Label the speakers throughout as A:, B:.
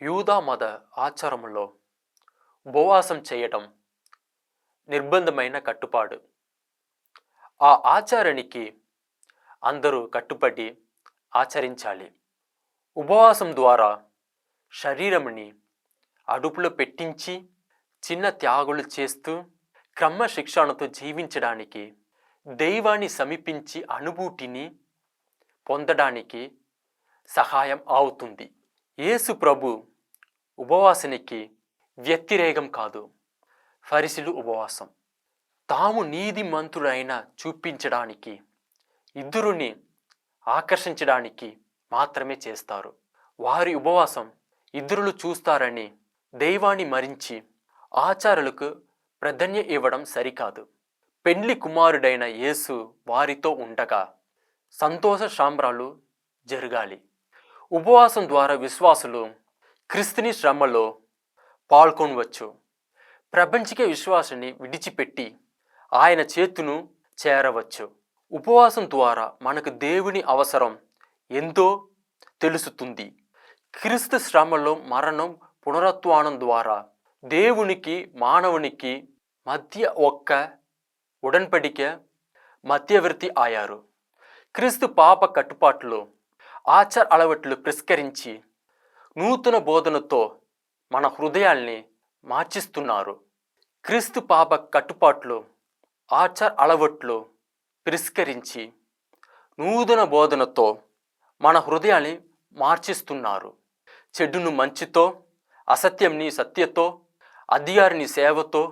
A: యూదా మత ఆచారములో ఉపవాసం చేయటం నిర్బంధమైన కట్టుపాడు. ఆ ఆచారానికి అందరూ కట్టుబడి ఆచరించాలి. ఉపవాసం ద్వారా శరీరముని అదుపులో పెట్టించి చిన్న త్యాగులు చేస్తూ క్రమశిక్షణతో జీవించడానికి, దైవాన్ని సమీపించి అనుభూతిని పొందడానికి సహాయం అవుతుంది. యేసు ప్రభు ఉపవాసానికి వ్యతిరేకం కాదు. ఫరిసీలు ఉపవాసం తాము నీతిమంతుడైన చూపించడానికి, ఇద్దరుని ఆకర్షించడానికి మాత్రమే చేస్తారు. వారి ఉపవాసం ఇతరులు చూస్తారని దైవాన్ని మరించి ఆచారాలకు ప్రాధాన్యం ఇవ్వడం సరికాదు. పెండ్లి కుమారుడైన యేసు వారితో ఉండగా సంతోష సాంబ్రాలు జరగాలి. ఉపవాసం ద్వారా విశ్వాసులు క్రీస్తుని శ్రమలో పాల్గొనవచ్చు. ప్రపంచిక విశ్వాసాన్ని విడిచిపెట్టి ఆయన చేతును చేరవచ్చు. ఉపవాసం ద్వారా మనకు దేవుని అవసరం ఎంతో తెలుస్తుంది. క్రీస్తు శ్రమలో మరణం, పునరుత్థానం ద్వారా దేవునికి మానవునికి మధ్య ఒక్క ఉడన్పడిక మధ్యవర్తి అయ్యారు. క్రీస్తు పాప కట్టుబాట్లు, ఆచార అలవాట్లు పరిష్కరించి నూతన బోధనతో మన హృదయాల్ని మార్చిస్తున్నారు. క్రీస్తు పాప కట్టుబాట్లు, ఆచార అలవాట్లు పరిష్కరించి నూతన బోధనతో మన హృదయాన్ని మార్చిస్తున్నారు. చెడును మంచితో, అసత్యంని సత్యతో, అధికారిని సేవతో,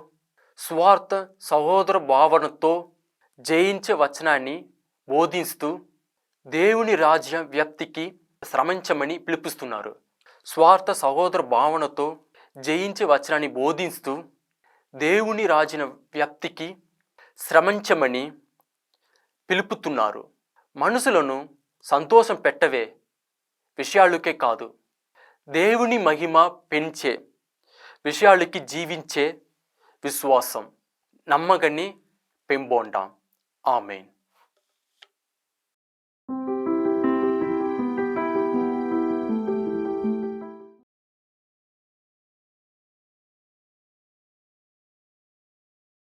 A: స్వార్థ సహోదర భావనతో జయించే వచనాన్ని బోధిస్తూ దేవుని రాజ్య వ్యాప్తికి శ్రమించమని పిలుపుస్తున్నారు. స్వార్థ సహోదర భావనతో జయించే వచనాన్ని బోధిస్తూ దేవుని రాజ్య వ్యాప్తికి శ్రమించమని పిలుపుతున్నారు. మనుషులను సంతోషం పెట్టవే విషయాలకే కాదు, దేవుని మహిమ పెంచే విషయాలకి జీవించే విశ్వాసం, నమ్మకాన్ని పెంపొందాం. ఆమేన్.